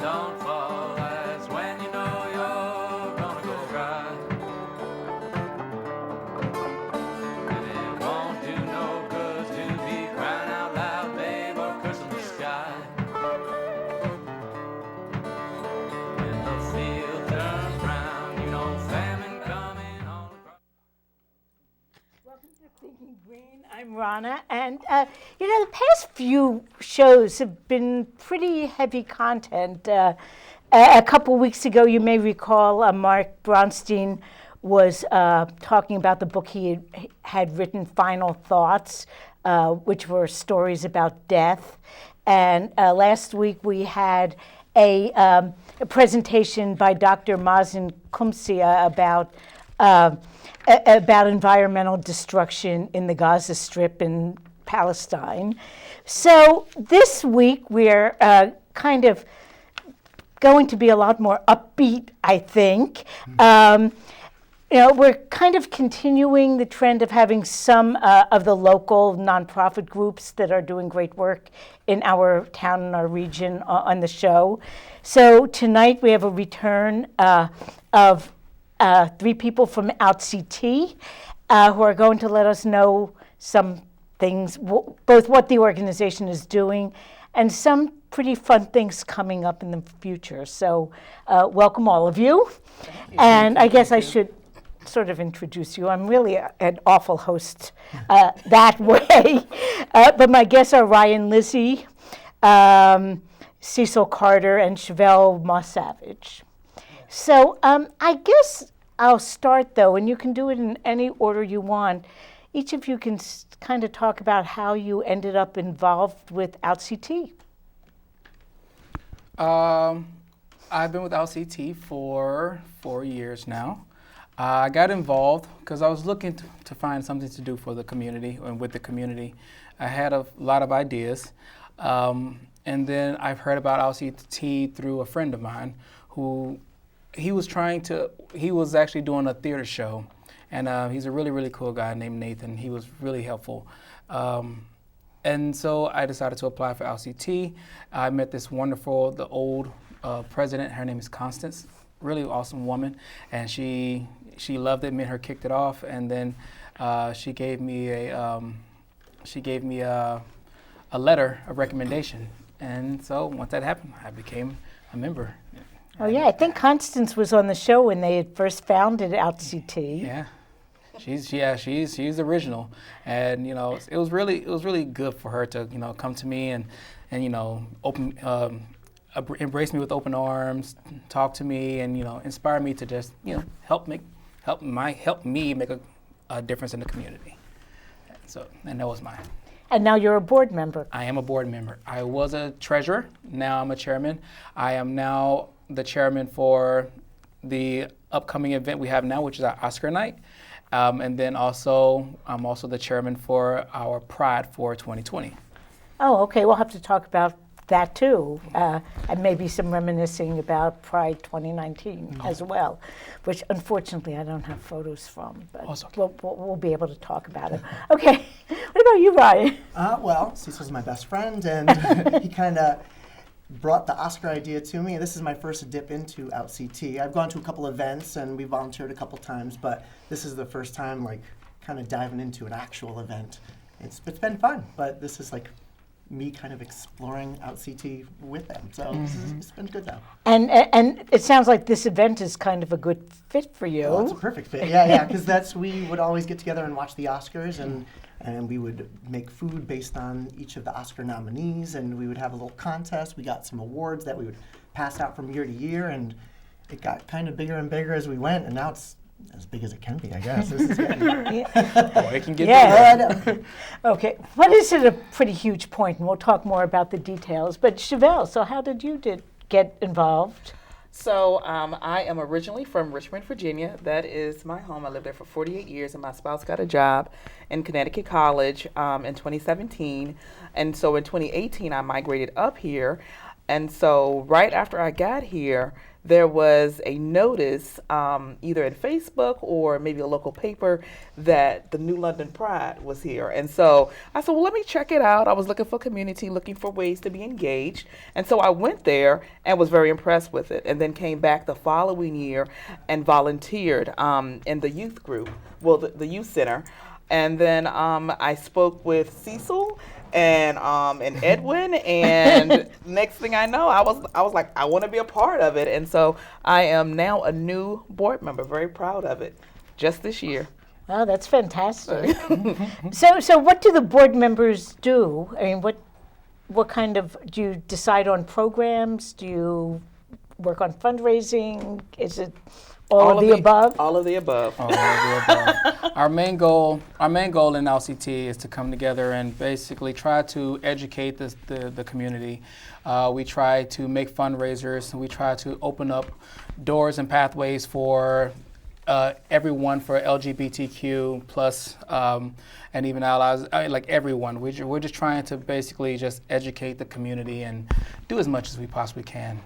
don't fall, that's when you know you're gonna go right. And it won't do no good to be crying out loud, babe, or cursing the sky. When the field turns round, you know famine coming all across. Welcome to Thinking Green. I'm Rana, and the past few shows have been pretty heavy content. A couple weeks ago, you may recall, Mark Bronstein was talking about the book he had written, Final Thoughts, which were stories about death. And last week we had a presentation by Dr. Mazen Kumsia about environmental destruction in the Gaza Strip in Palestine. So this week we're kind of going to be a lot more upbeat, I think. We're kind of continuing the trend of having some of the local nonprofit groups that are doing great work in our town and our region on the show. So tonight we have a return of three people from OutCT who are going to let us know some things, both what the organization is doing and some pretty fun things coming up in the future. So welcome all of you. And I guess I should sort of introduce you. I'm really an awful host that way. But my guests are Ryan Lisee, Cecil Carter, and Chevelle Moss-Savage. So I guess I'll start, though, and you can do it in any order you want. Each of you can kind of talk about how you ended up involved with OutCT. I've been with OutCT for 4 years now. I got involved because I was looking to find something to do for the community and with the community. I had a lot of ideas. And then I've heard about OutCT through a friend of mine who he was actually doing a theater show. And he's a really, really cool guy named Nathan. He was really helpful. And so I decided to apply for OutCT. I met this the old president. Her name is Constance, really awesome woman. And she loved it. Me and her kicked it off. And then she gave me a letter of recommendation. And so once that happened, I became a member. Oh yeah, I think Constance was on the show when they had first founded OutCT. Yeah, she's original, and it was really good for her to come to me and embrace me with open arms, talk to me, and inspire me to just help me make a difference in the community. And that was mine. And now you're a board member. I am a board member. I was a treasurer. Now I'm a chairman. I am now the chairman for the upcoming event we have now, which is our Oscar night. And then I'm also the chairman for our Pride for 2020. Oh, okay. We'll have to talk about that too. And maybe some reminiscing about Pride 2019 as well, which unfortunately I don't have photos from, but we'll be able to talk about it. Okay. What about you, Ryan? Well, Cecil's my best friend, and he kind of brought the Oscar idea to me. This is my first dip into OutCT. I've gone to a couple events and we volunteered a couple times, but this is the first time kind of diving into an actual event. It's been fun, but this is me kind of exploring OutCT with them. So it's been good though. And it sounds like this event is kind of a good fit for you. Oh, it's a perfect fit. Yeah, because we would always get together and watch the Oscars, and we would make food based on each of the Oscar nominees, and we would have a little contest. We got some awards that we would pass out from year to year, and it got kind of bigger and bigger as we went, and now it's as big as it can be, I guess. This is good. It can get bigger. Okay, what is at a pretty huge point, and we'll talk more about the details, but Chevelle, so how did you get involved? So I am originally from Richmond, Virginia. That is my home. I lived there for 48 years, and my spouse got a job in Connecticut College in 2017. And so in 2018, I migrated up here. And so right after I got here, there was a notice either in Facebook or maybe a local paper that the New London Pride was here. And so I said, well, let me check it out. I was looking for community, looking for ways to be engaged. And so I went there and was very impressed with it, and then came back the following year and volunteered in the youth group, well, the youth center. And then I spoke with Cecil and Edwin, and next thing I know, I was like, I want to be a part of it. And so I am now a new board member, very proud of it, just this year. Oh, that's fantastic. So what do the board members do? I mean, what kind of, do you decide on programs? Do you work on fundraising? Is it all of the above? All of the above. All of the above. Our main goal in OutCT is to come together and basically try to educate the community. We try to make fundraisers, and we try to open up doors and pathways for everyone, for LGBTQ plus and even allies, like everyone. We're just trying to basically just educate the community and do as much as we possibly can.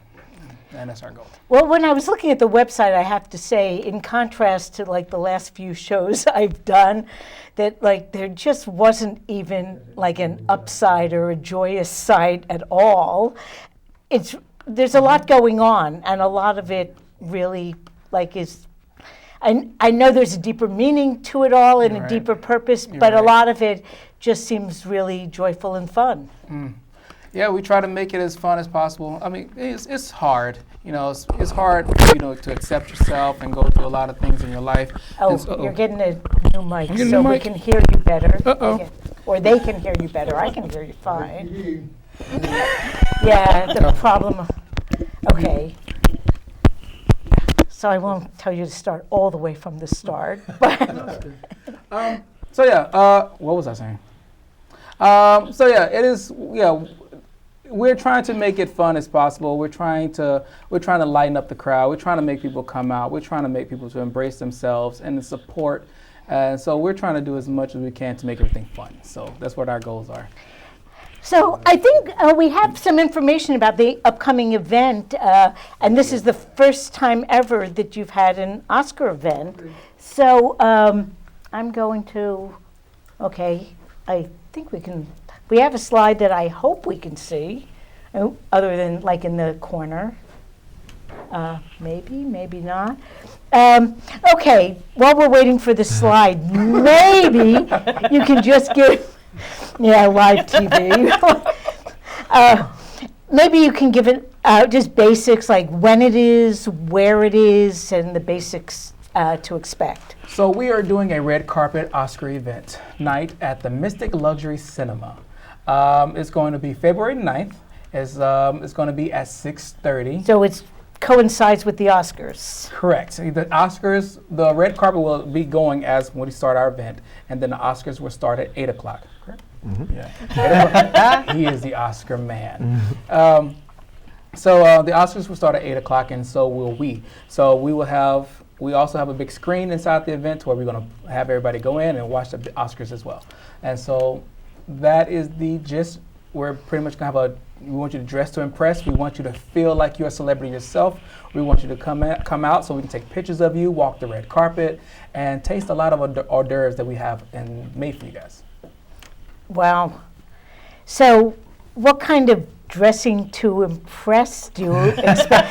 And that's our goal. Well, when I was looking at the website, I have to say, in contrast to like the last few shows I've done, that like there just wasn't even like an upside or a joyous side at all. There's a lot going on, and a lot of it really like is. I know there's a deeper meaning to it all and You're a right. deeper purpose, You're but a right. lot of it just seems really joyful and fun. Yeah, we try to make it as fun as possible. I mean, it's hard. You know, it's hard, you know, to accept yourself and go through a lot of things in your life. Oh, And so- you're getting a new mic, getting so a we mic. can hear you better. Uh-oh. Yeah. Or they can hear you better. I can hear you fine. Yeah, the problem. Okay. So I won't tell you to start all the way from the start, but So yeah, what was I saying? So yeah, it is. Yeah, we're trying to make it fun as possible. We're trying to lighten up the crowd. We're trying to make people come out. We're trying to make people to embrace themselves and to support. So we're trying to do as much as we can to make everything fun. So that's what our goals are. So I think we have some information about the upcoming event, and this is the first time ever that you've had an Oscar event. So I'm going to, okay, I think we have a slide that I hope we can see, other than like in the corner. Maybe not. Okay, while we're waiting for the slide, maybe you can just give, yeah, live TV. Maybe you can give it just basics like when it is, where it is, and the basics to expect. So we are doing a red carpet Oscar event night at the Mystic Luxury Cinema. It's going to be February 9th. It's going to be at 6:30. So it coincides with the Oscars. Correct. The Oscars, the red carpet will be going as when we start our event, and then the Oscars will start at 8 o'clock. Correct? Yeah. He is the Oscar man. So the Oscars will start at 8 o'clock, and so will we. So we also have a big screen inside the event where we're going to have everybody go in and watch the Oscars as well. And so that is the gist. We're pretty much going to have we want you to dress to impress. We want you to feel like you're a celebrity yourself. We want you to come out so we can take pictures of you, walk the red carpet, and taste a lot of hors d'oeuvres that we have made for you guys. Wow. So what kind of dressing to impress do you expect?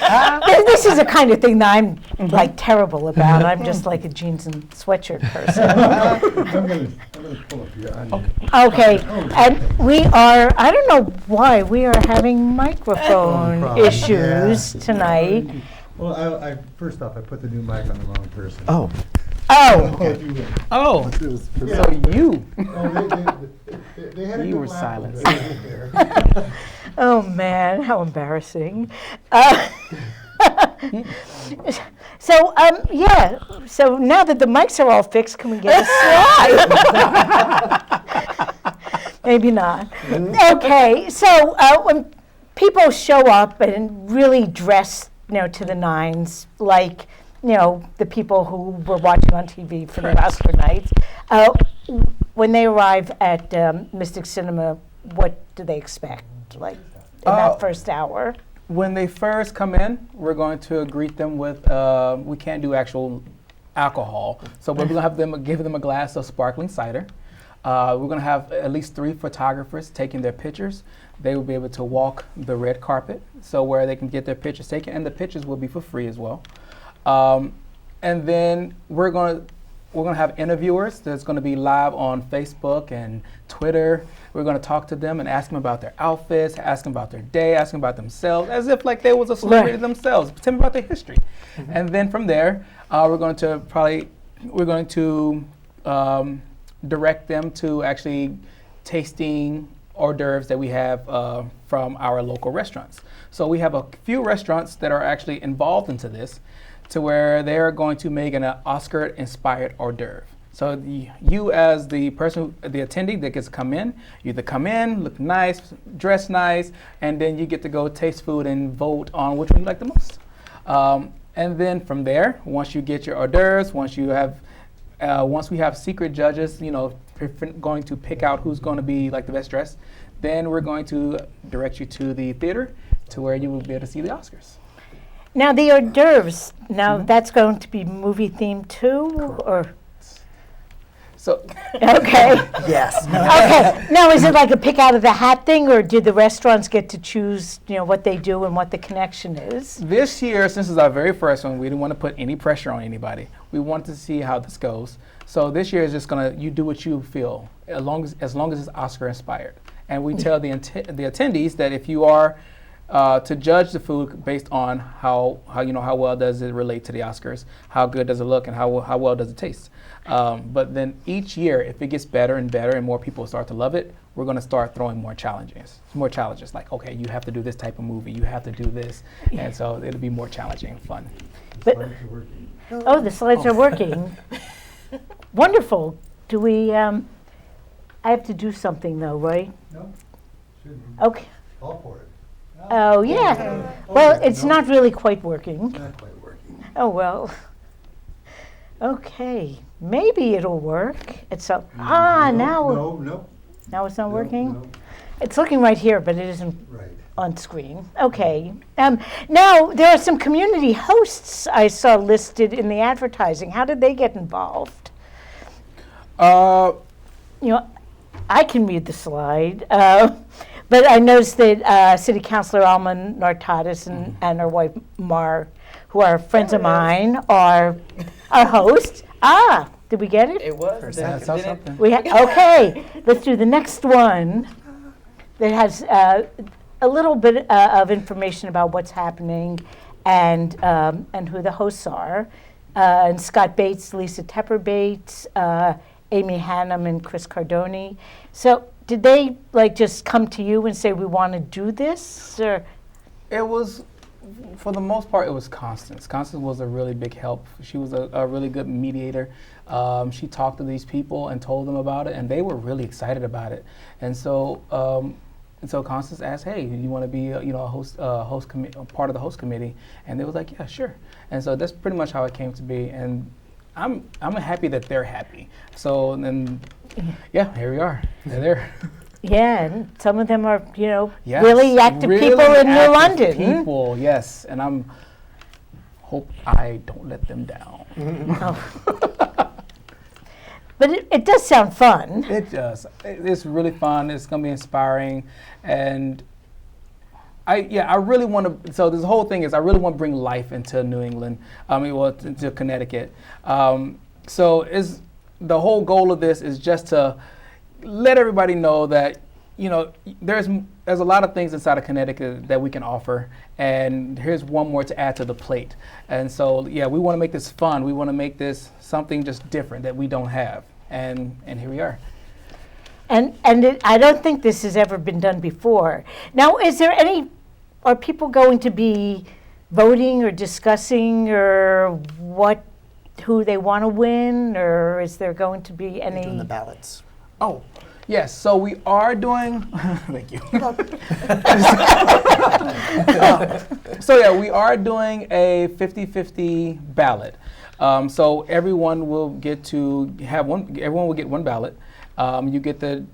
This is the kind of thing that I'm like terrible about. I'm just like a jeans and sweatshirt person. I'm gonna pull up here. Okay, and we are, I don't know why, we are having microphone problem. issues Yeah. tonight. Well, I first off, I put the new mic on the wrong person. Oh. Oh, If you will. Oh, It was for so you. they had a You good were laugh silenced. over there. oh man, how embarrassing. So, yeah, so now that the mics are all fixed, can we get a slide? Maybe not. Okay, so when people show up and really dress, to the nines, like, the people who were watching on TV for the Oscar nights, when they arrive at Mystic Cinema, what do they expect, like, in that first hour? When they first come in, we're going to greet them with, we can't do actual alcohol, so we're going to give them a glass of sparkling cider. We're going to have at least 3 photographers taking their pictures. They will be able to walk the red carpet, so where they can get their pictures taken, and the pictures will be for free as well. And then we're going to have interviewers that's going to be live on Facebook and Twitter. We're going to talk to them and ask them about their outfits, ask them about their day, ask them about themselves, as if like they was a celebrity Right. themselves. Tell them about their history. And then from there, we're going to direct them to actually tasting hors d'oeuvres that we have from our local restaurants. So we have a few restaurants that are actually involved into this, to where they're going to make an Oscar-inspired hors d'oeuvre. So you as the person, the attendee that gets to come in, you either come in, look nice, dress nice, and then you get to go taste food and vote on which one you like the most. And then from there, once you get your hors d'oeuvres, once we have secret judges, going to pick out who's going to be like the best dressed, then we're going to direct you to the theater to where you will be able to see the Oscars. Now the hors d'oeuvres. Now that's going to be movie themed too, or So okay. Yes. Okay. Now, is it like a pick out of the hat thing, or did the restaurants get to choose, what they do and what the connection is? this year, since it's our very first one, we didn't want to put any pressure on anybody. We wanted to see how this goes. So this year is just you do what you feel, as long as it's Oscar inspired. And we tell the attendees that if you are to judge the food based on how well does it relate to the Oscars, how good does it look, and how well does it taste. But then each year, if it gets better and better and more people start to love it, we're going to start throwing more challenges. Like, okay, you have to do this type of movie, you have to do this, and so it'll be more challenging and fun. But- Slides are working. Oh, the slides are working. Wonderful. Do we? I have to do something though, right? No, shouldn't. Okay. All for it. Oh yeah. Well, it's No. not really quite working. Not quite working. Oh well. Okay. Maybe it'll work. Now No, now it's not no, working. no. It's looking right here, but it isn't Right. on screen. Okay. Now, there are some community hosts I saw listed in the advertising. How did they get involved? I can read the slide, but I noticed that City Councilor Alma Nartatis and her wife Mar, who are friends of mine, are our hosts. Did we get it? It was. I saw something. Okay, let's do the next one that has a little bit of information about what's happening and who the hosts are. And Scott Bates, Lisa Tepper Bates, Amy Hannum, and Chris Cardoni. So did they just come to you and say, we want to do this? Or? It was, for the most part, it was Constance. Constance was a really big help. She was a really good mediator. She talked to these people and told them about it, and they were really excited about it. And so Constance asked, "Hey, do you want to be, a host, part of the host committee?" And they was like, "Yeah, sure." And so that's pretty much how it came to be. And I'm happy that they're happy. So then, yeah, here we are. They're there. Yeah, and some of them are, Yes, really active really people in New active London. People, yes, and hope I don't let them down. But it does sound fun. It does. It's really fun. It's gonna be inspiring, and I really want to. So this whole thing is I really want to bring life into New England. To Connecticut. So the whole goal of this is just to let everybody know that there's a lot of things inside of Connecticut that we can offer, and here's one more to add to the plate. And so we want to make this fun. We want to make this something just different that we don't have, and here we are. And I don't think this has ever been done before. Now, are people going to be voting or discussing or who they want to win, or is there going to be Doing the any? ballots. Oh, yes. So we are doing. Thank you. We are doing a 50-50 ballot. So everyone will get to have one. Everyone will get one ballot. You get the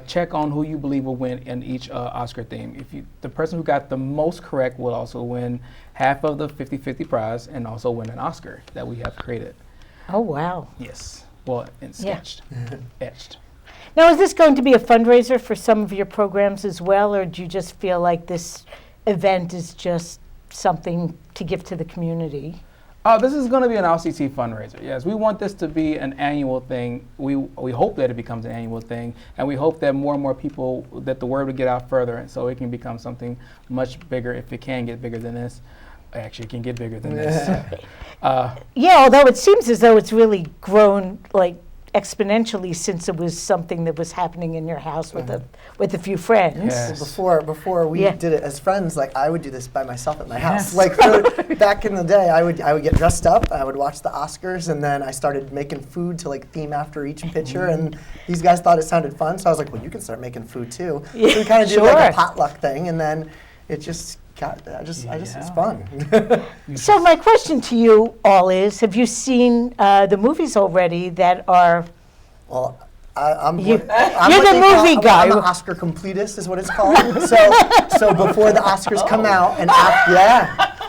check on who you believe will win in each Oscar theme. The person who got the most correct will also win half of the 50-50 prize and also win an Oscar that we have created. Oh, wow. Yes. Well, and sketched, etched. Now, is this going to be a fundraiser for some of your programs as well, or do you just feel like this event is just something to give to the community? This is going to be an OutCT fundraiser. Yes, we want this to be an annual thing. We hope that it becomes an annual thing, and we hope that more and more people, that the word will get out further, and so it can become something much bigger. If it can get bigger than this, actually, it can get bigger than this. Yeah, although it seems as though it's really grown like exponentially since it was something that was happening in your house with a few friends. Yes. Before we Yeah. did it as friends, like I would do this by myself at my house. Like back in the day, I would get dressed up, I would watch the Oscars, and then I started making food to like theme after each picture. And these guys thought it sounded fun, so I was like, well, you can start making food too. Yeah, so we kind of did sure. like a potluck thing, and then it just got. It's fun. So my question to you all is, have you seen the movies already that are, Well, I'm you're what the they call- movie guy. I'm an Oscar completist, is what it's called. so before the Oscars come out, and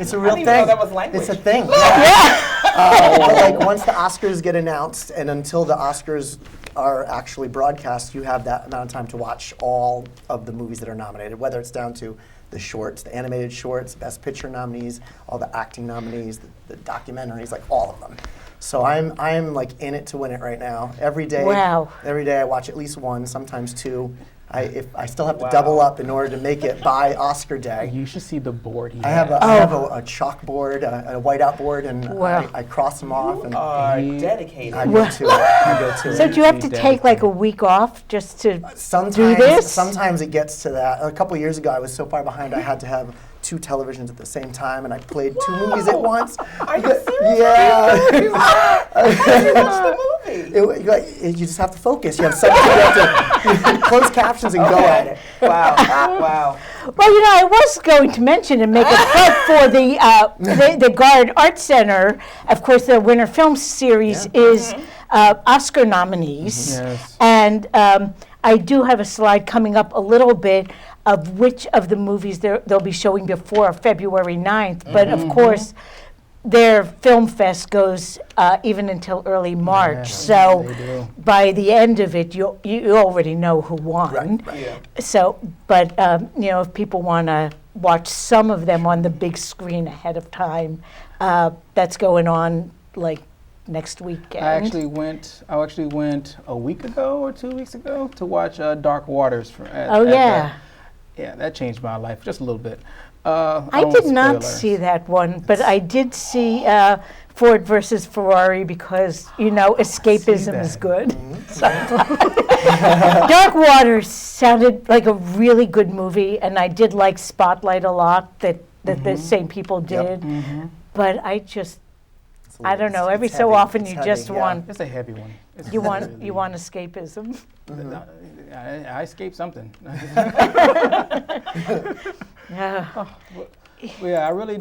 it's a real I didn't even thing. know that was language. It's a thing. Yeah. But like once the Oscars get announced, and until the Oscars are actually broadcast, you have that amount of time to watch all of the movies that are nominated, whether it's down to the shorts, the animated shorts, Best Picture nominees, all the acting nominees, the documentaries, like all of them. So I'm like in it to win it right now. Every day. Wow. Every day I watch at least one, sometimes two. If I still have to double up in order to make it by Oscar day. You should see the board he I have has. a chalkboard, a whiteout board, and Wow. I cross them off, and Are He- dedicated. I go to it. I go to so it. do you have to Be take like a week off just to Sometimes, do this? sometimes it gets to that. A couple years ago, I was so far behind, I had to have 2 televisions at the same time, and I played 2 movies at once. Are you serious? Yeah. You watched the movie. You just have to focus. You have something. You have to close captions and go at it. Wow. Wow. Well, you know, I was going to mention and make a plug for the Guard Art Center. Of course, the Winter Film Series is Oscar nominees. Yes. And I do have a slide coming up a little bit of which of the movies they'll be showing before February 9th. But of course, their film fest goes even until early March. Yeah, So they do. by the end of it, you already know who won. Right. Yeah. So, but you know, if people want to watch some of them on the big screen ahead of time, that's going on like next weekend. I actually went a week ago or 2 weeks ago to watch Dark Waters. Yeah, that changed my life just a little bit. I did not see that one, but I did see Ford versus Ferrari because, you know, escapism is that. good. Dark Waters sounded like a really good movie, and I did like Spotlight a lot that the same people did. But I don't know. Every It's so heavy. often It's you heavy, just yeah. want It's a heavy one. It's you really, want really you want escapism. I escaped something. Yeah. Well, yeah, I really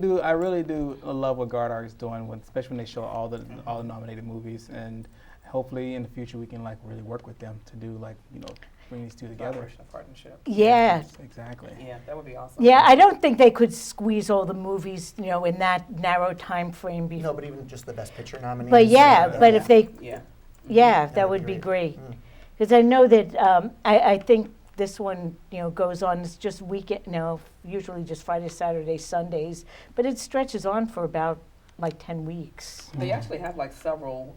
do love what Guard Art is doing, especially when they show all the nominated movies, and hopefully in the future we can like really work with them to do like, you know, bring these two together. Partnership. Yeah. Exactly. Yeah, that would be awesome. Yeah, I don't think they could squeeze all the movies, you know, in that narrow time frame. No, but even just the Best Picture nominees. But yeah, but if they, Yeah. yeah, That that would would be be great. great. Because I know that I think this one, you know, goes on. It's just weekend, no, usually just Friday, Saturday, Sundays, but it stretches on for about like 10 weeks. They actually have like several,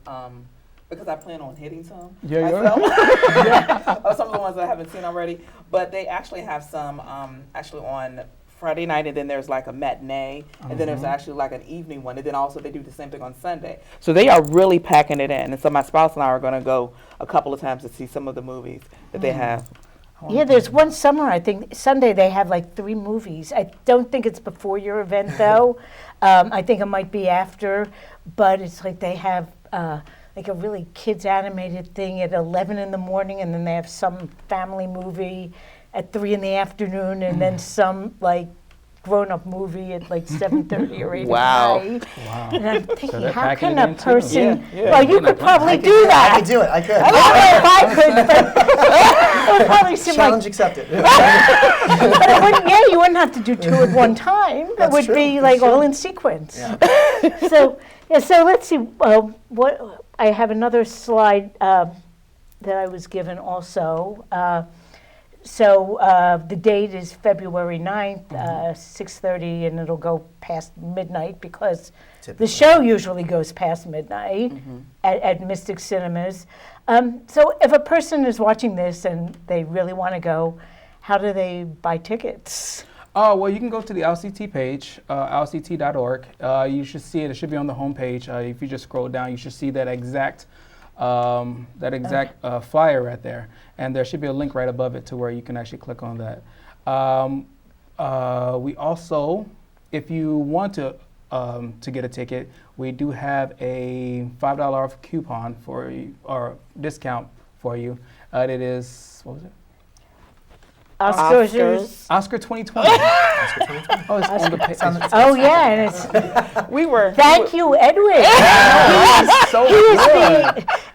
because I plan on hitting some Yeah, myself. Of some of the ones that I haven't seen already. But they actually have some actually on Friday night, and then there's like a matinee, and then there's actually like an evening one, and then also they do the same thing on Sunday. So they are really packing it in. And so my spouse and I are going to go a couple of times to see some of the movies that they have. Yeah, there's one summer, I think, Sunday they have like 3 movies. I don't think it's before your event though. I think it might be after, but it's like they have like a really kids animated thing at 11 in the morning, and then they have some family movie at 3 in the afternoon, and then some like grown-up movie at like 7:30 or 8 Wow. at night. Wow. And I'm thinking, they're how packing can it a in too? person? Yeah, yeah. Well, you could probably do I that. could do it. I could. I don't know if I could, but it would probably seem Challenge like. accepted. But it wouldn't, yeah, you wouldn't have to do two at one time. It That's would true, be that's like true. all in sequence. Yeah. So let's see. What I have another slide that I was given also. The date is February 9th, 6:30, and it'll go past midnight because the show usually goes past midnight at Mystic Cinemas. So if a person is watching this and they really want to go, how do they buy tickets? Oh, well, you can go to the OutCT page, outct.org. You should see it. It should be on the homepage. If you just scroll down, you should see that exact flyer right there. And there should be a link right above it to where you can actually click on that. We also, if you want to get a ticket, we do have a $5 off coupon for you, or discount for you. It is, what was it? Oscars. Oscar 2020. Oh, it's on the page. Oh yeah, and it's. We were. Thank you, Edwin.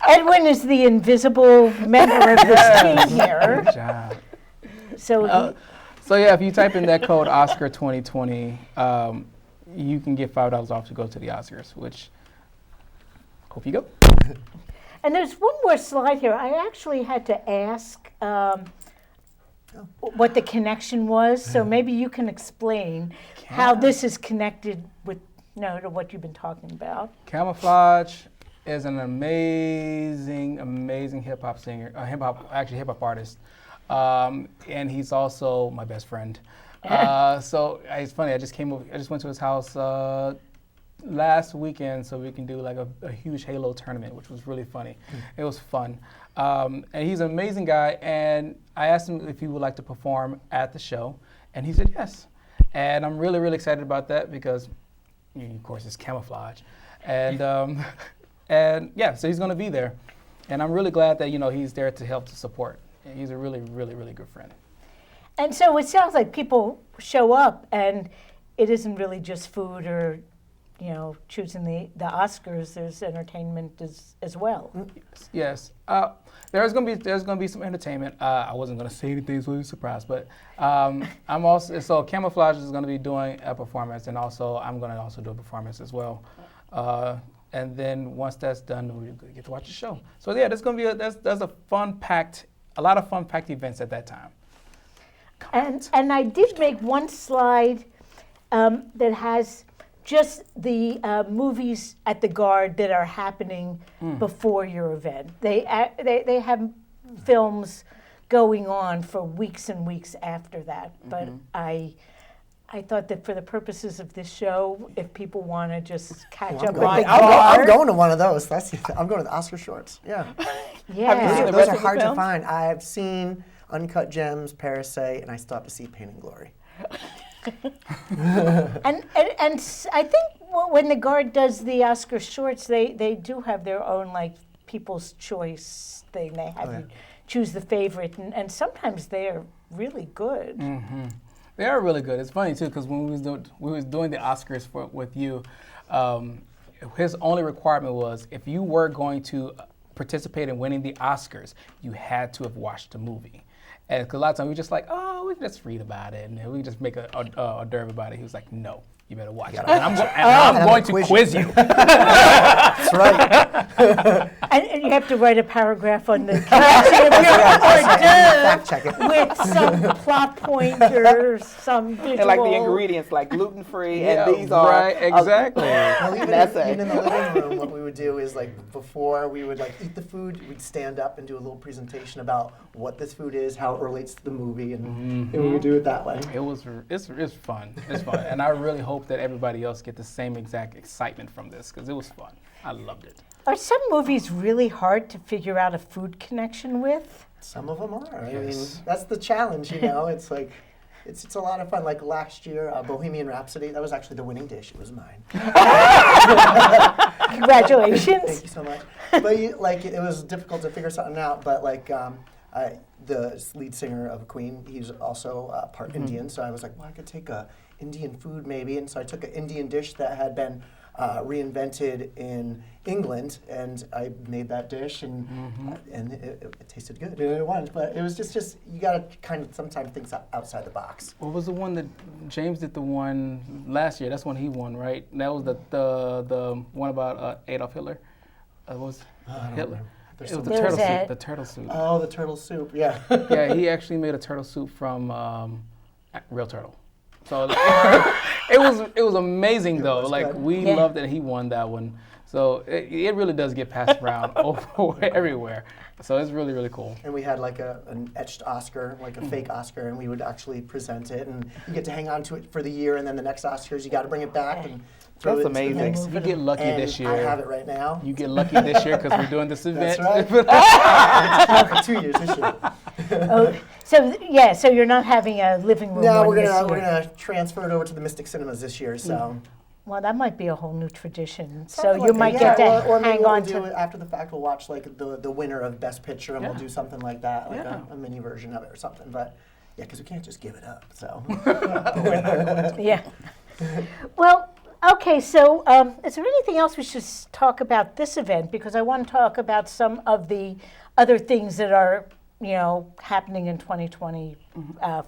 Edwin is the invisible member of this team here. Good job. So So yeah, if you type in that code Oscar 2020, you can get $5 off to go to the Oscars, which hope you go. and there's one more slide here. I actually had to ask what the connection was. So maybe you can explain how this is connected with to what you've been talking about. Camouflage is an amazing hip hop singer, hip hop artist, and he's also my best friend. So it's funny. I just went to his house last weekend so we can do like a huge Halo tournament, which was really funny. It was fun, and he's an amazing guy. And I asked him if he would like to perform at the show, and he said yes. And I'm really excited about that because, of course, it's Camouflage, and so he's going to be there, and I'm really glad that he's there to help to support. And he's a really good friend. And so it sounds like people show up, and it isn't really just food or, choosing the Oscars. There's entertainment as well. Yes. There's gonna be some entertainment. I wasn't gonna say anything, so it's a surprise. But Camouflage is gonna be doing a performance, and also I'm gonna also do a performance as well. And then once that's done, we get to watch the show. So yeah, there's a lot of fun packed events at that time. And I did make one slide that has just the movies at the Guard that are happening before your event. They have films going on for weeks and weeks after that. But I thought that for the purposes of this show, if people want to just catch up with the I'm Guard. going to one of those. I'm going to the Oscar shorts. Yeah. Yeah. Those are hard to find. I've seen Uncut Gems, Parasite, and I still have to see Pain and Glory. And I think when the Guard does the Oscar shorts, they do have their own like People's Choice thing. They have you choose the favorite, and sometimes they are really good. Mm-hmm. They are really good. It's funny too because when we was doing the Oscars with you, his only requirement was if you were going to participate in winning the Oscars, you had to have watched the movie. And because a lot of times we just like, oh, we can just read about it and we just make a derb about it. He was like, no, you better watch it. And I'm going to quiz you. That's right. And you have to write a paragraph on the connection of your Fact check it. with some plot point or some visual. And like the ingredients, like gluten-free, Yeah, and these are right, exactly. Well, even essay. in the living room, what we would do is like before we would like eat the food, we'd stand up and do a little presentation about what this food is, how it relates to the movie, and we would do it that way. It's fun. It's fun, and I really hope that everybody else get the same exact excitement from this because it was fun. I loved it. Are some movies really hard to figure out a food connection with? Some of them are. I mean, Yes. that's the challenge, It's like, it's a lot of fun. Like last year, Bohemian Rhapsody, that was actually the winning dish. It was mine. Congratulations. Thank you so much. But it was difficult to figure something out. But the lead singer of Queen, he's also part Indian, so I was like, well, I could take a Indian food maybe, and so I took an Indian dish that had been reinvented in England, and I made that dish, and it tasted good. It was, but it was just you gotta kind of sometimes think outside the box. What was the one that James did the one last year? That's when he won, right? That was the one about Adolf Hitler. Was Hitler? It was the There turtle was soup. a- The turtle soup. Oh, the turtle soup, yeah. Yeah, he actually made a turtle soup from real turtle. So it was amazing though. was Like good. we Yeah. loved that he won that one. So it really does get passed around everywhere. So it's really, really cool. And we had like an etched Oscar, like a fake Oscar, and we would actually present it, and you get to hang on to it for the year, and then the next Oscars you got to bring it back and throw That's it into the amazing. mix. You get lucky And this year. I have it right now. You get lucky this year because we're doing this event. That's right. For 2 years this year. Oh, so you're not having a living room No, one we're this gonna year. transfer it over to the Mystic Cinemas this year. So Well, that might be a whole new tradition. So something you like might that. get Yeah, to or maybe hang what on we'll do to. after the fact. We'll watch like the winner of Best Picture, and we'll Yeah. do something like that, like Yeah. a mini version of it or something. But yeah, because we can't just give it up. So Yeah. Well, okay. So, is there anything else we should talk about this event? Because I want to talk about some of the other things that are, happening in 2020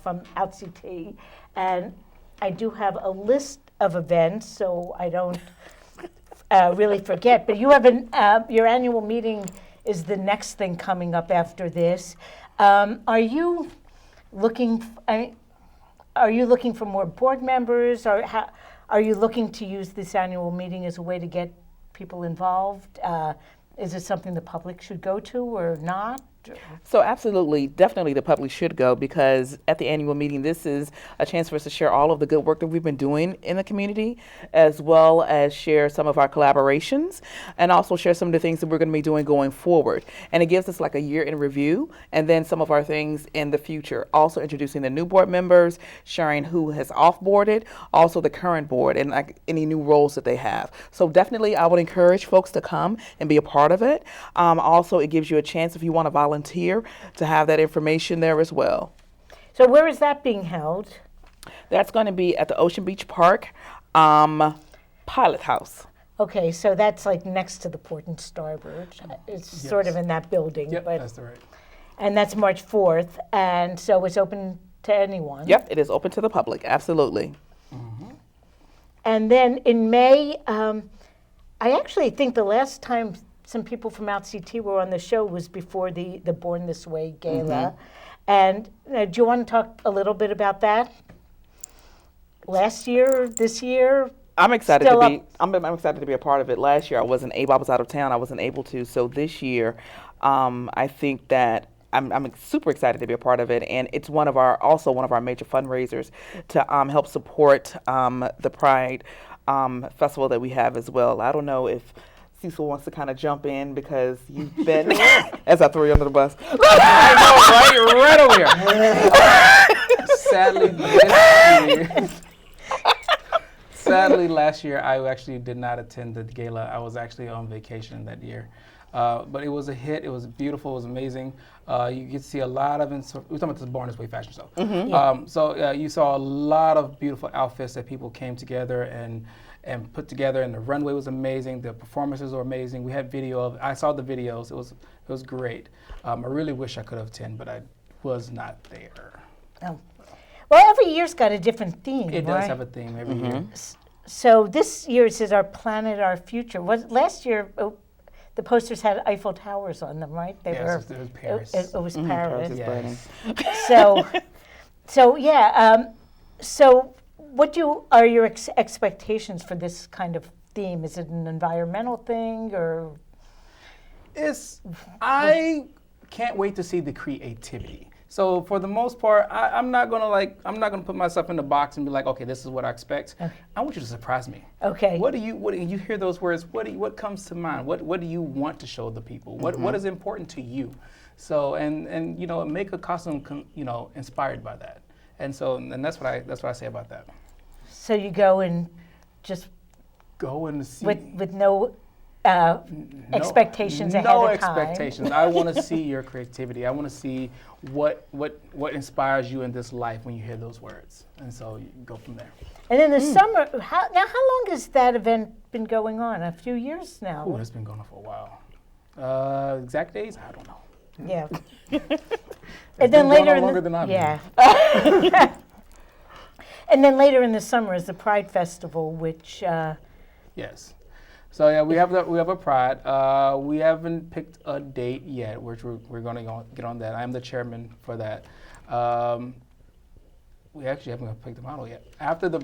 from OutCT, and I do have a list of events, so I don't really forget. But you have your annual meeting is the next thing coming up after this. Are you looking? Are you looking for more board members, or are you looking to use this annual meeting as a way to get people involved? Is it something the public should go to or not? So absolutely, definitely the public should go, because at the annual meeting, this is a chance for us to share all of the good work that we've been doing in the community, as well as share some of our collaborations, and also share some of the things that we're going to be doing going forward. And it gives us like a year in review, and then some of our things in the future. Also introducing the new board members, sharing who has off-boarded, also the current board, and like any new roles that they have. So definitely, I would encourage folks to come and be a part of it. Also, it gives you a chance, if you want to volunteer, to have that information there as well. So where is that being held? That's going to be at the Ocean Beach Park Pilot House. Okay, so that's like next to the Port and Starboard. It's sort of in that building. Yep, but, that's the right. and that's March 4th, and so it's open to anyone. Yep, it is open to the public, absolutely. And then in May, I actually think the last time some people from OutCT were on the show was before the Born This Way Gala. And do you want to talk a little bit about that? Last year, this year? I'm excited Still to be. up. I'm excited to be a part of it. Last year, I wasn't able. I was out of town. I wasn't able to. So this year, I think that I'm super excited to be a part of it, and it's also one of our major fundraisers to help support the Pride festival that we have as well. I don't know if Cecil wants to kind of jump in, because you've been, as I throw you under the bus. right over here. Sadly, last year I actually did not attend the gala. I was actually on vacation that year. But it was a hit. It was beautiful. It was amazing. You get to see a lot of, we're talking about the Born This Way fashion show. So you saw a lot of beautiful outfits that people came together and put together, and the runway was amazing. The performances were amazing. We had I saw the videos. It was great. I really wish I could have attended, but I was not there. Oh. Well, every year's got a different theme, It right? does have a theme every year. So this year it says Our Planet, Our Future. Last year, the posters had Eiffel Towers on them, right? They Yes, it was Paris. It was Paris. is Yes. So yeah. So what are your expectations for this kind of theme? Is it an environmental thing, or? I can't wait to see the creativity. So for the most part, I'm not gonna put myself in the box and be like, okay, this is what I expect. Okay. I want you to surprise me. Okay. What do you hear those words? What comes to mind? What do you want to show the people? What is important to you? So and make a costume inspired by that. And that's what I say about that. So you go and just Go and see with no expectations ahead No of time. expectations. I want to see your creativity. I want to see what inspires you in this life when you hear those words, and so you go from there. And in the summer, how long has that event been going on? A few years now. Oh, it's been going on for a while. Exact days, I don't know. Yeah. It's And then been going later on in longer the than I've yeah. And then later in the summer is the Pride Festival, which Yes. So yeah, we have a Pride. We haven't picked a date yet, which we're going to get on that. I am the chairman for that. We actually haven't picked the model yet. After the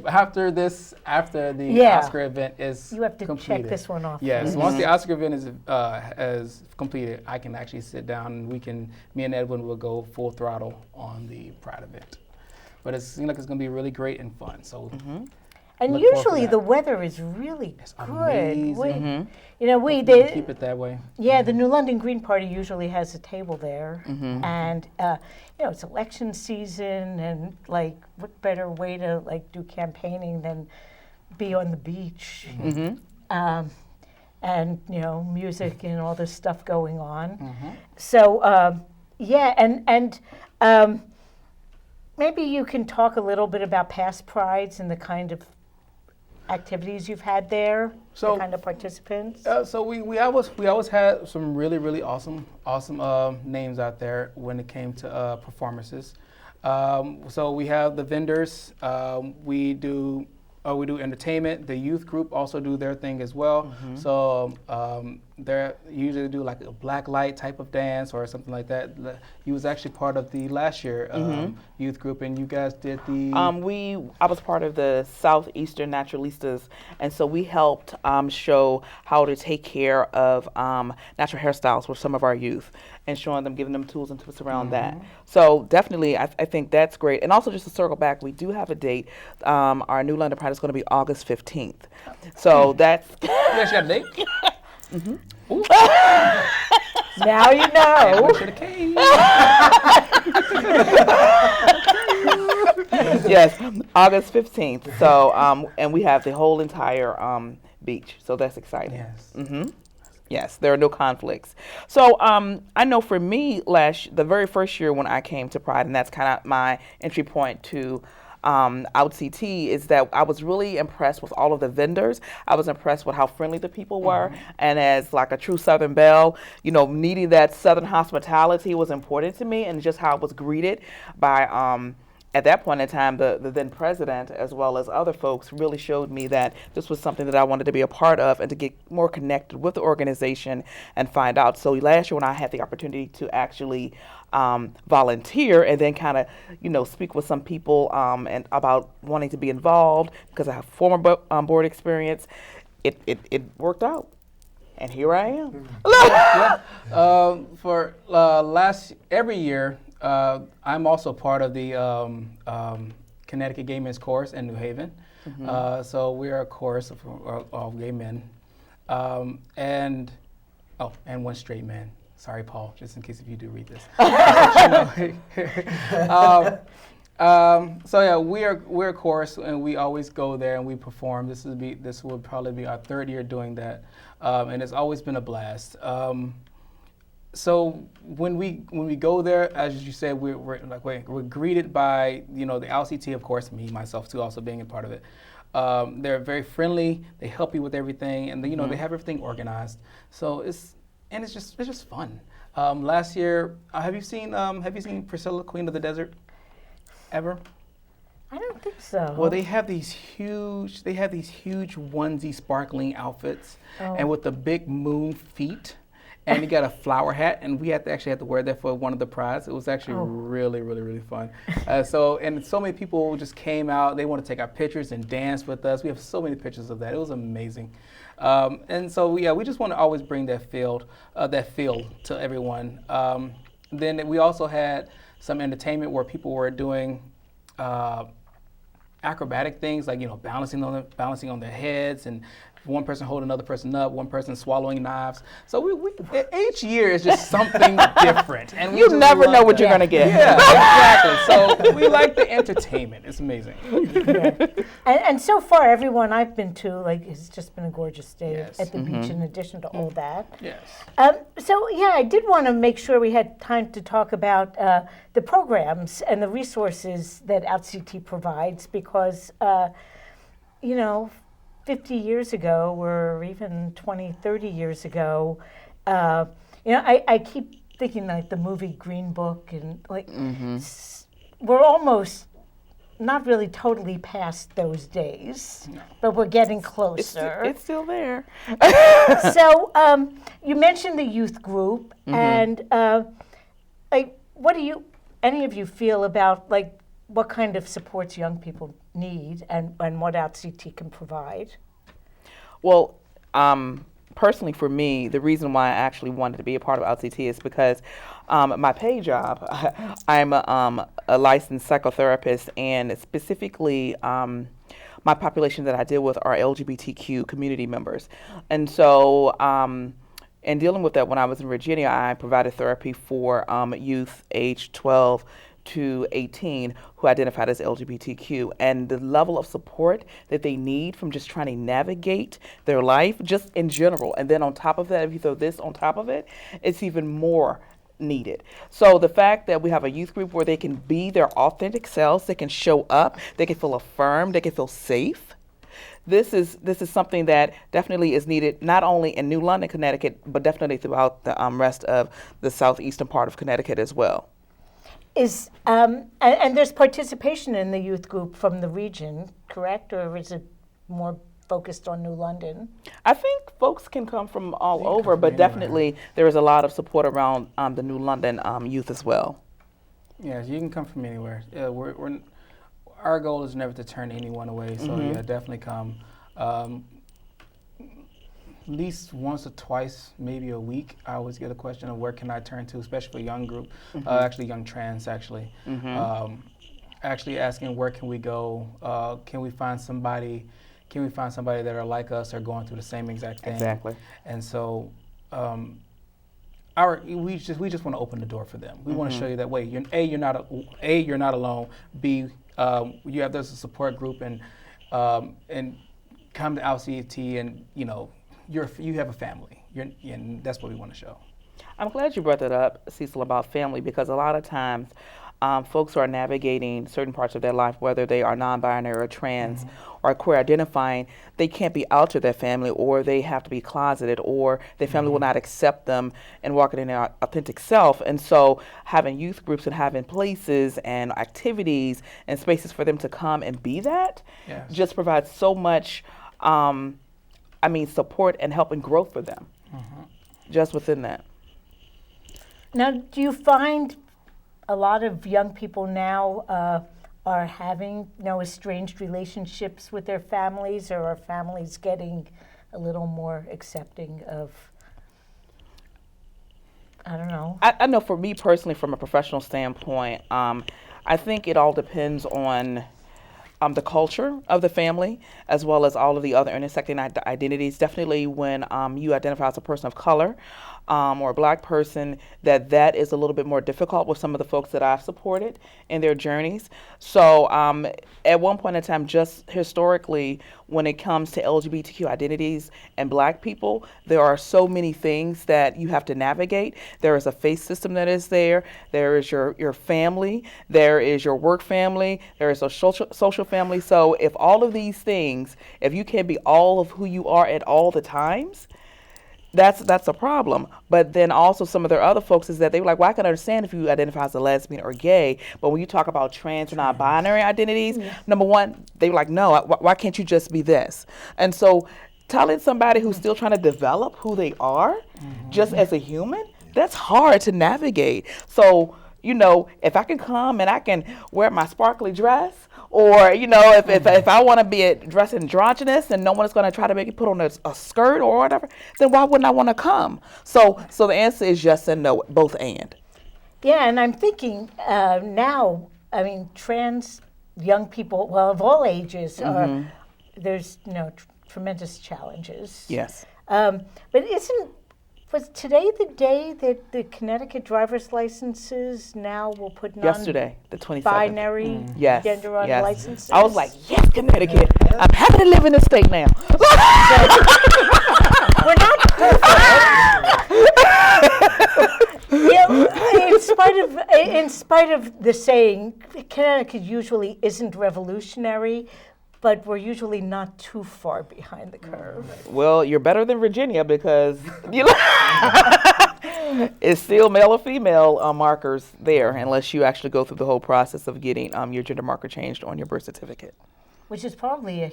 Yeah. Oscar event is you have to completed. check this one off. Yes, once the Oscar event is completed, I can actually sit down and me and Edwin will go full throttle on the Pride event. But it seems like it's going to be really great and fun. So. And Look forward to usually that. the weather is really good. amazing. You know, We keep it that way. Yeah, the New London Green Party usually has a table there, and you know it's election season, and like, what better way to like do campaigning than be on the beach, and you know music and all this stuff going on. So yeah, and maybe you can talk a little bit about past prides and the kind of activities you've had there, So- the kind of participants. So we always had some really awesome names out there when it came to performances. So we have the vendors. We do entertainment. The youth group also do their thing as well. So they usually do like a black light type of dance or something like that. You was actually part of the last year youth group, and you guys did the. I was part of the Southeastern Naturalistas, and so we helped show how to take care of natural hairstyles with some of our youth, and showing them, giving them tools and tips around that. So definitely, I think that's great. And also, just to circle back, we do have a date. Our New London Pride is going to be August 15th. So that's. You actually got a date? Now you know. Wish it a cake. Yes, August 15th. So, and we have the whole entire beach. So that's exciting. Yes. Yes, there are no conflicts. So I know for me, the very first year when I came to Pride, and that's kind of my entry point to OutCT, is that I was really impressed with all of the vendors. I was impressed with how friendly the people were. And as like a true Southern belle, you know, needing that Southern hospitality was important to me, and just how it was greeted by at that point in time, the then president, as well as other folks, really showed me that this was something that I wanted to be a part of and to get more connected with the organization and find out. So last year when I had the opportunity to actually volunteer and then kind of, you know, speak with some people and about wanting to be involved because I have former board experience, it worked out. And here I am. For every year, I'm also part of the Connecticut Gay Men's Chorus in New Haven. So we are a chorus of gay men, and one straight man. Sorry, Paul, just in case if you do read this. So yeah, we're a chorus, and we always go there and we perform. This would probably be our third year doing that, and it's always been a blast. So when we go there, as you said, we're greeted by, you know, the OutCT, of course, me, myself too, also being a part of it. They're very friendly. They help you with everything, and you know, they have everything organized. So it's just fun. Last year, have you seen Priscilla, Queen of the Desert, ever? I don't think so. Well, they have these huge onesie sparkling outfits, and with the big moon feet. And you got a flower hat, and we actually had to wear that for one of the prides. It was actually really fun. So many people just came out. They want to take our pictures and dance with us. We have so many pictures of that. It was amazing. And so we just want to always bring that feel to everyone. Then we also had some entertainment where people were doing acrobatic things, like, you know, balancing on their heads and one person holding another person up, one person swallowing knives. So each year is just something different, and we You just never love know what that. you're gonna get. Yeah, exactly. So we like the entertainment. It's amazing. And so far, everyone I've been to, like, it's just been a gorgeous day Yes. at the beach. In addition to all that. Yes. So yeah, I did want to make sure we had time to talk about the programs and the resources that OutCT provides, because 50 years ago, or even 20, 30 years ago, I keep thinking like the movie Green Book, and like we're almost not really totally past those days, but we're getting closer. It's still there. So you mentioned the youth group, and like, what do any of you feel about like what kind of supports young people need, and what OutCT can provide? Well, personally for me, the reason why I actually wanted to be a part of OutCT is because my pay job, I'm a licensed psychotherapist, and specifically my population that I deal with are LGBTQ community members. And so in dealing with that, when I was in Virginia, I provided therapy for youth age 12 to 18 who identified as LGBTQ, and the level of support that they need from just trying to navigate their life just in general. And then on top of that, if you throw this on top of it, it's even more needed. So the fact that we have a youth group where they can be their authentic selves, they can show up, they can feel affirmed, they can feel safe. This is something that definitely is needed, not only in New London, Connecticut, but definitely throughout the rest of the southeastern part of Connecticut as well. And there's participation in the youth group from the region, correct? Or is it more focused on New London? I think folks can come from all over, from but anywhere. definitely there is a lot of support around the New London youth as well. Yes, you can come from anywhere. Our goal is never to turn anyone away. So yeah, definitely come. At least once or twice, maybe a week, I always get a question of where can I turn to, especially for young group, actually young trans, actually. Actually asking where can we go, can we find somebody that are like us or going through the same exact thing. Exactly. And so we just want to open the door for them. We want to show you that way. You're not alone. B, you have this support group, and come to OutCT, and you have a family. And that's what we want to show. I'm glad you brought that up, Cecil, about family, because a lot of times folks who are navigating certain parts of their life, whether they are non-binary or trans or queer identifying, they can't be out to their family, or they have to be closeted, or their family will not accept them and walking in their authentic self. And so having youth groups and having places and activities and spaces for them to come and be that just provides so much support and help and growth for them just within that. Now, do you find a lot of young people now are having estranged relationships with their families, or are families getting a little more accepting of, I don't know? I know for me personally, from a professional standpoint, I think it all depends on the culture of the family, as well as all of the other intersecting identities. Definitely when you identify as a person of color or a black person, that is a little bit more difficult with some of the folks that I've supported in their journeys. So at one point in time, just historically, when it comes to LGBTQ identities and black people, there are so many things that you have to navigate. There is a faith system that is there. There is your family. There is your work family. There is a social family. So if all of these things, if you can't be all of who you are at all the times, that's a problem. But then also some of their other folks is that they were like, well, I can understand if you identify as a lesbian or gay, but when you talk about trans or non-binary identities, number one, they were like, no, why can't you just be this? And so telling somebody who's still trying to develop who they are just as a human, that's hard to navigate. So, if I can come and I can wear my sparkly dress, or, if I want to be dressed androgynous and no one is going to try to make me put on a skirt or whatever, then why wouldn't I want to come? So the answer is yes and no, both and. Yeah, and I'm thinking now, trans young people, well, of all ages, there's, tremendous challenges. Yes. But was today the day that the Connecticut driver's licenses now will put Yesterday, the 27th. binary Yes. gender on yes. licenses? I was like, yes, Connecticut. I'm happy to live in this state now. We're not perfect. In spite of the saying, Connecticut usually isn't revolutionary, but we're usually not too far behind the curve. Well, you're better than Virginia because it's still male or female markers there unless you actually go through the whole process of getting your gender marker changed on your birth certificate. Which is probably a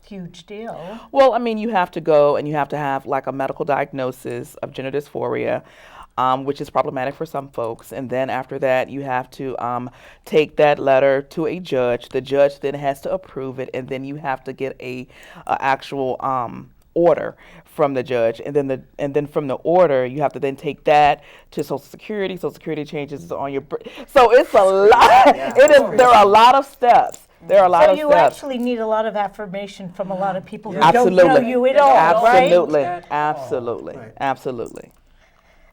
huge deal. Well, I mean, you have to go and you have to have like a medical diagnosis of gender dysphoria, which is problematic for some folks. And then after that, you have to take that letter to a judge. The judge then has to approve it, and then you have to get a actual order from the judge. And then from the order, you have to then take that to Social Security. Social Security changes on your so it's a lot. There are a lot of steps. There are a lot So of you steps. actually need a lot of affirmation from a lot of people who Absolutely. don't know you at all, Absolutely. right? Absolutely. Right. Absolutely.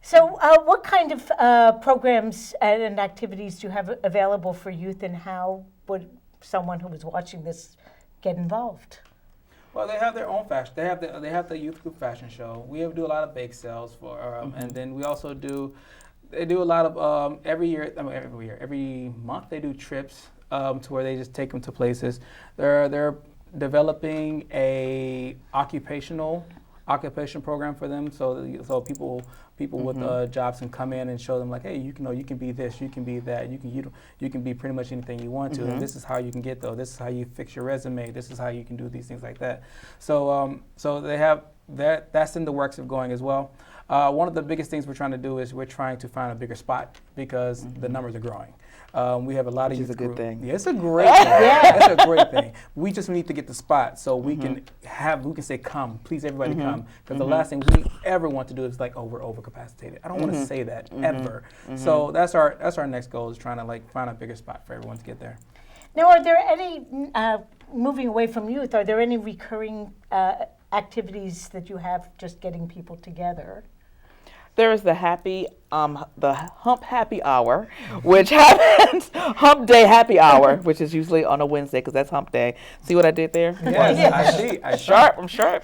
So what kind of programs and activities do you have available for youth, and how would someone who was watching this get involved? Well, they have their own fashion. They have the youth group fashion show. We do a lot of bake sales for, and then we also do. They do a lot of every month they do trips to where they just take them to places. They're developing a occupation program for them, so people with jobs can come in and show them like, hey, you can be this, you can be that, you can be pretty much anything you want to, and this is how you can get though. This is how you fix your resume. This is how you can do these things like that. So they have that. That's in the works of going as well. One of the biggest things we're trying to do is we're trying to find a bigger spot because the numbers are growing. We have a lot of youth. Which is a good thing. Yeah, it's a great thing. It's a great thing. We just need to get the spot so we can say, come, please everybody come. Because the last thing we ever want to do is like, oh, we're overcapacitated. I don't want to say that ever. So that's our next goal, is trying to like find a bigger spot for everyone to get there. Now, are there any, moving away from youth, are there any recurring activities that you have just getting people together? There is the hump happy hour, which happens hump day happy hour, which is usually on a Wednesday because that's hump day. See what I did there? Yes, I see. I'm sharp.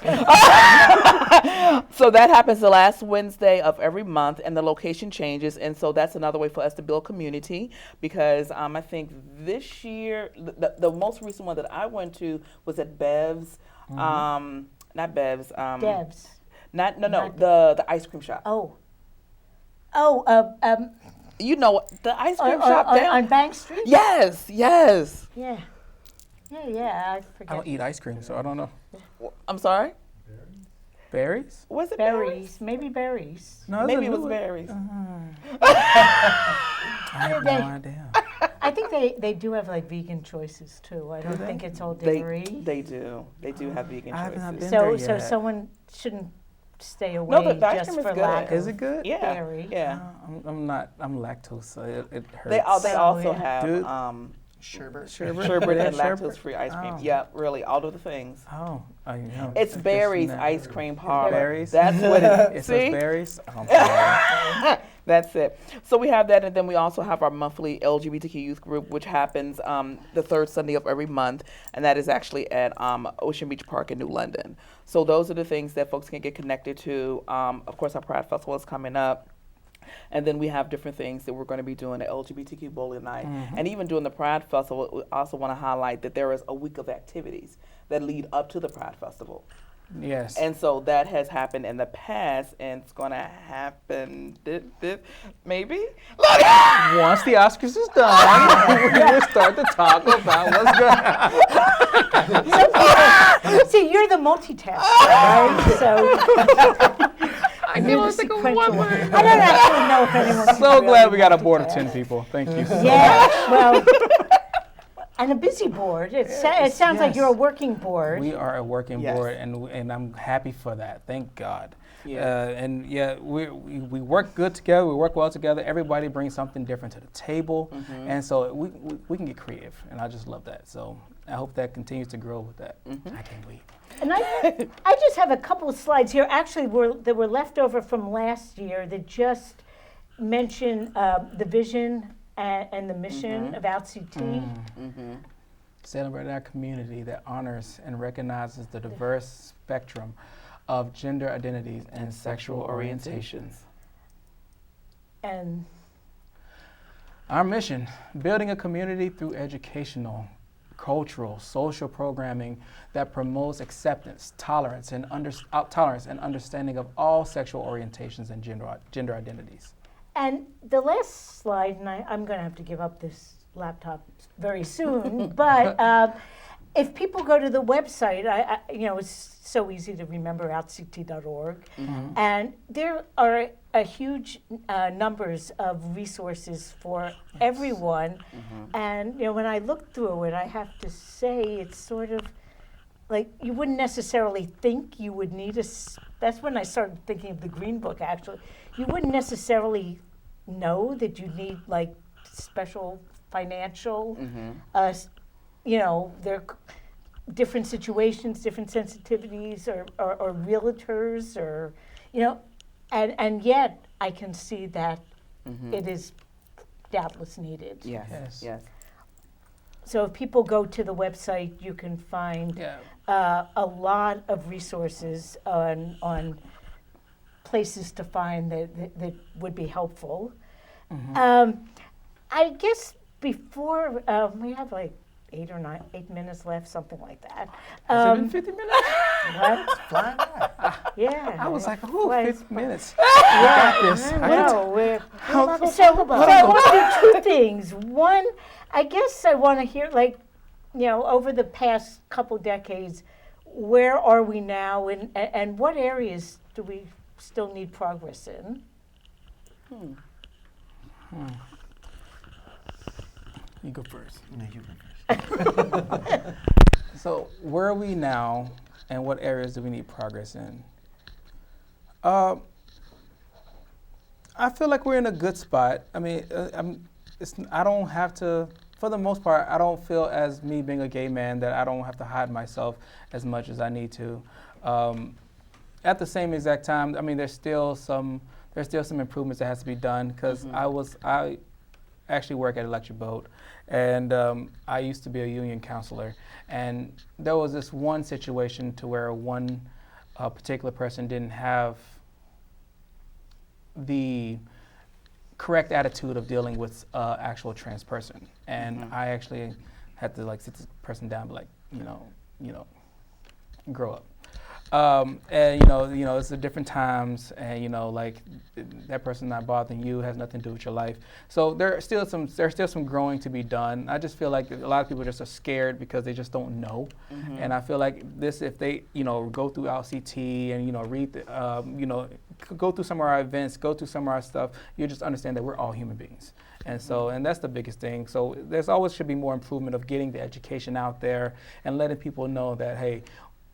So that happens the last Wednesday of every month, and the location changes, and so that's another way for us to build community. Because I think this year, the most recent one that I went to was at Bev's, not Bev's. Debs. The ice cream shop. You know the ice cream shop down on Bank Street? Yes. Yeah, I I forget. don't eat ice cream, so I don't know. I'm sorry. Berries? Was it Berries, maybe berries. No, Maybe it was berries. I have no idea. I think they do have like vegan choices too. I don't think it's all dairy. They do have vegan I have not choices. been there So yet. someone shouldn't stay away the ice just cream is for good. lack Is of it good? Yeah, dairy. yeah. I'm lactose, so it hurts. They also yeah. have Dude. Sherbet. sherbet and Sherbet? lactose-free ice cream. Oh. Yeah, really, all of the things. Oh, I know. It's I've Berry's seen that. ice cream parlor. Berries? That's what it It is. says See? berries? Oh, sorry. That's it. So we have that, and then we also have our monthly LGBTQ youth group, which happens the third Sunday of every month, and that is actually at Ocean Beach Park in New London. So those are the things that folks can get connected to. Of course, our Pride Festival is coming up. And then we have different things that we're going to be doing at LGBTQ Bowling Night. And even during the Pride Festival, we also want to highlight that there is a week of activities that lead up to the Pride Festival. Yes. And so that has happened in the past, and it's going to happen maybe? Look! Once the Oscars is done, we're going to start to talk about what's going on. See, you're the multitasker, right? So I knew it was like a one word. I don't actually know if anyone can So really glad we got a board of multitask. 10 people. Thank you. Yeah, well, and a busy board. It sounds like yes. you're a working board. We are a working Yes. board, and I'm happy for that. Thank God. Yeah. And yeah, we work good together. We work well together. Everybody brings something different to the table, and so we can get creative, and I just love that. So I hope that continues to grow with that. I can't wait. And I just have a couple of slides here. Actually, that were left over from last year that just mention the vision and the mission of OutCT. Celebrating our community that honors and recognizes the diverse spectrum of gender identities and sexual orientations. And Our mission, building a community through educational, cultural, social programming that promotes acceptance, tolerance, and understanding of all sexual orientations and gender identities. And the last slide, and I'm going to have to give up this laptop very soon, but if people go to the website, it's so easy to remember, outct.org, and there are a huge numbers of resources for everyone. And when I look through it, I have to say it's sort of like you wouldn't necessarily think you would need that's when I started thinking of the Green Book, actually. You wouldn't necessarily know that you need like special financial, there are different situations, different sensitivities, or realtors, or, and yet I can see that it is doubtless needed. Yes. So if people go to the website, you can find a lot of resources on places to find that would be helpful. I guess before we have like 8 minutes left, something like that. Has it been 50 minutes? What? Flying by. Yeah. I was like, 50 minutes. Yeah. Got this. So I want to do two things. One, I guess I want to hear, over the past couple decades, where are we now, and what areas do we still need progress in? You go first. No, you go first. So where are we now, and what areas do we need progress in? I feel like we're in a good spot. I mean, I don't have to, for the most part, I don't feel as me being a gay man that I don't have to hide myself as much as I need to. At the same exact time, I mean, there's still some improvements that has to be done, because I actually work at Electric Boat, and I used to be a union counselor, and there was this one situation to where one particular person didn't have the correct attitude of dealing with actual trans person, and I actually had to sit this person down, and be like, grow up. And it's a different times, and that person not bothering you has nothing to do with your life. So there's still some growing to be done. I just feel like a lot of people just are scared because they just don't know. And I feel like this, if they go through OutCT and read go through some of our events, go through some of our stuff, you just understand that we're all human beings. And so, and that's the biggest thing. So there's always should be more improvement of getting the education out there and letting people know that, hey,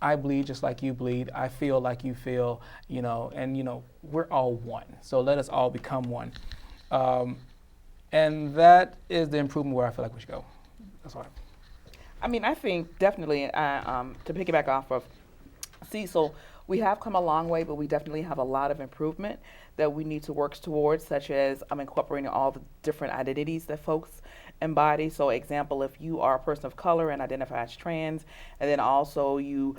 I bleed just like you bleed. I feel like you feel, and we're all one. So let us all become one. And that is the improvement where I feel like we should go. That's why. I mean, I think definitely, to piggyback off of Cecil, we have come a long way, but we definitely have a lot of improvement that we need to work towards, such as incorporating all the different identities that folks embody. So example, if you are a person of color and identify as trans, and then also you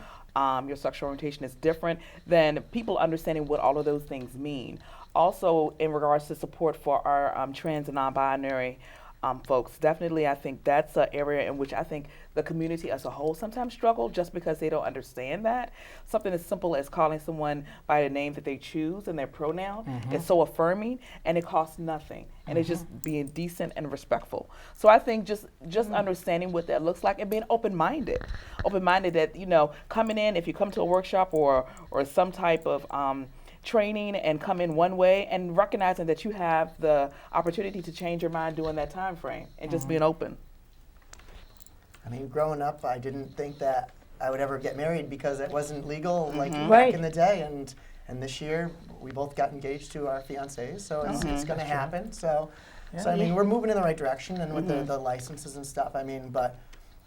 your sexual orientation is different, then people understanding what all of those things mean. Also, in regards to support for our trans and non-binary folks, definitely I think that's an area in which I think the community as a whole sometimes struggle just because they don't understand that. Something as simple as calling someone by the name that they choose and their pronoun is so affirming, and it costs nothing, and it's just being decent and respectful. So I think just understanding what that looks like and being open-minded that, coming in, if you come to a workshop or some type of training and come in one way, and recognizing that you have the opportunity to change your mind during that time frame, and just being open. I mean, growing up, I didn't think that I would ever get married because it wasn't legal back Right. in the day. And this year, we both got engaged to our fiancés, so it's going to happen. So I mean, we're moving in the right direction, and with the licenses and stuff. I mean, but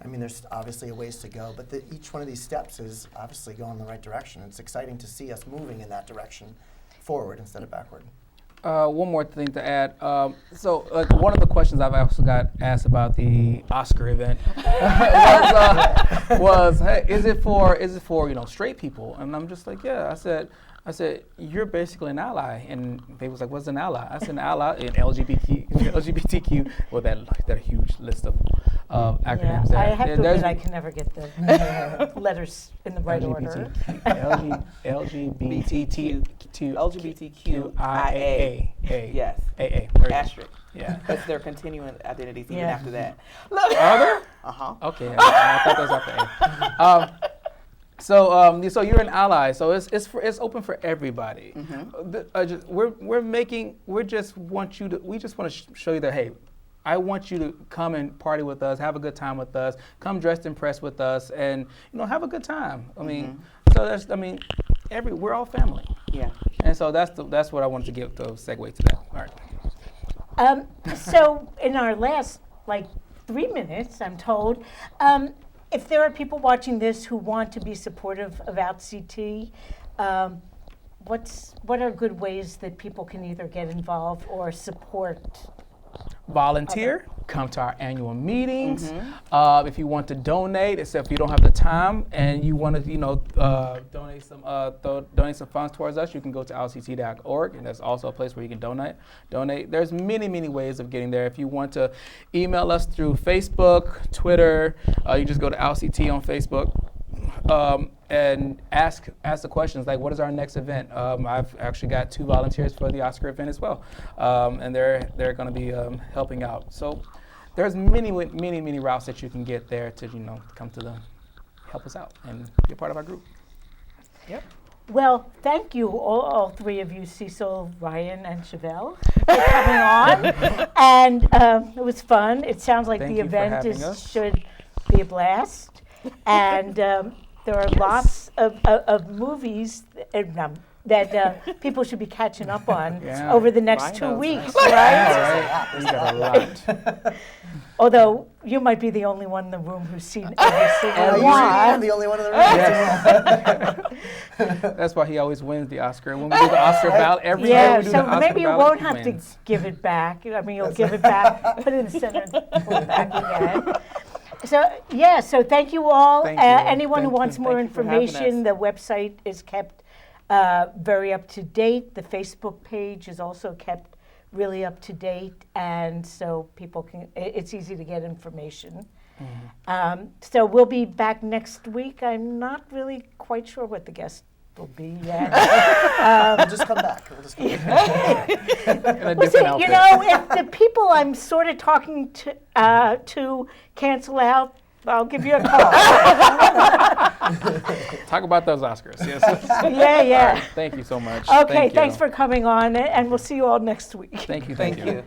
I mean, there's obviously a ways to go, but each one of these steps is obviously going in the right direction. It's exciting to see us moving in that direction forward instead of backward. One more thing to add. So one of the questions I've also got asked about the Oscar event was, hey, is it for straight people? And I'm just like, yeah. I said, you're basically an ally. And they was like, what's an ally? I said, an ally in LGBTQ. Well, that huge list of acronyms. I have to There's admit I can never get the letters in the right order. LGBTQIA. Yes. AA. Asterisk. Yeah. That's their continuing identities even Yeah. after that. Are there? Uh-huh. Okay. I thought that was after A. So you're an ally. So it's open for everybody. We just want to show you that, hey, I want you to come and party with us, have a good time with us, come dressed and pressed with us, and have a good time. I mean, we're all family. Yeah. And so that's what I wanted to give to segue to that. All right. So in our last 3 minutes, I'm told, if there are people watching this who want to be supportive of OutCT, what are good ways that people can either get involved or support? Volunteer, come to our annual meetings. If you want to donate, except if you don't have the time and you want to, donate some funds towards us, you can go to outct.org, and that's also a place where you can donate. There's many ways of getting there. If you want to email us through Facebook, Twitter, you just go to OutCT on Facebook. And ask the questions like, what is our next event? I've actually got 2 volunteers for the Oscar event as well, and they're going to be helping out. So there's many routes that you can get there to come to help us out and be a part of our group. Yep. Well, thank you, all 3 of you, Cecil, Ryan, and Chevelle, for coming on. And it was fun. It sounds like Thank the you for event having us. should be a blast. And there are lots of movies that people should be catching up on over the next 2 weeks, right? We got a lot. Although you might be the only one in the room who's seen every single Usually one. I'm the only one in the room. That's why he always wins the Oscar. When we do the Oscar ballot every year, Yeah, we do so the Oscar maybe you ballot, won't he have wins. to give it back. I mean, you'll give it back, put it in the center, and pull it back again. So thank you all. Thank you. Anyone who Thank wants you. more Thank you for having information, the website is kept very up to date. The Facebook page is also kept really up to date, and so people it's easy to get information. So we'll be back next week. I'm not really quite sure what the guest will be yet. We'll just come back. In a Well, see, different outfit. if the people I'm sort of talking to cancel out, I'll give you a call. Talk about those Oscars. Yes. Yeah. Thank you so much. Okay, Thank you. thanks for coming on, and we'll see you all next week. Thank you. Thank you.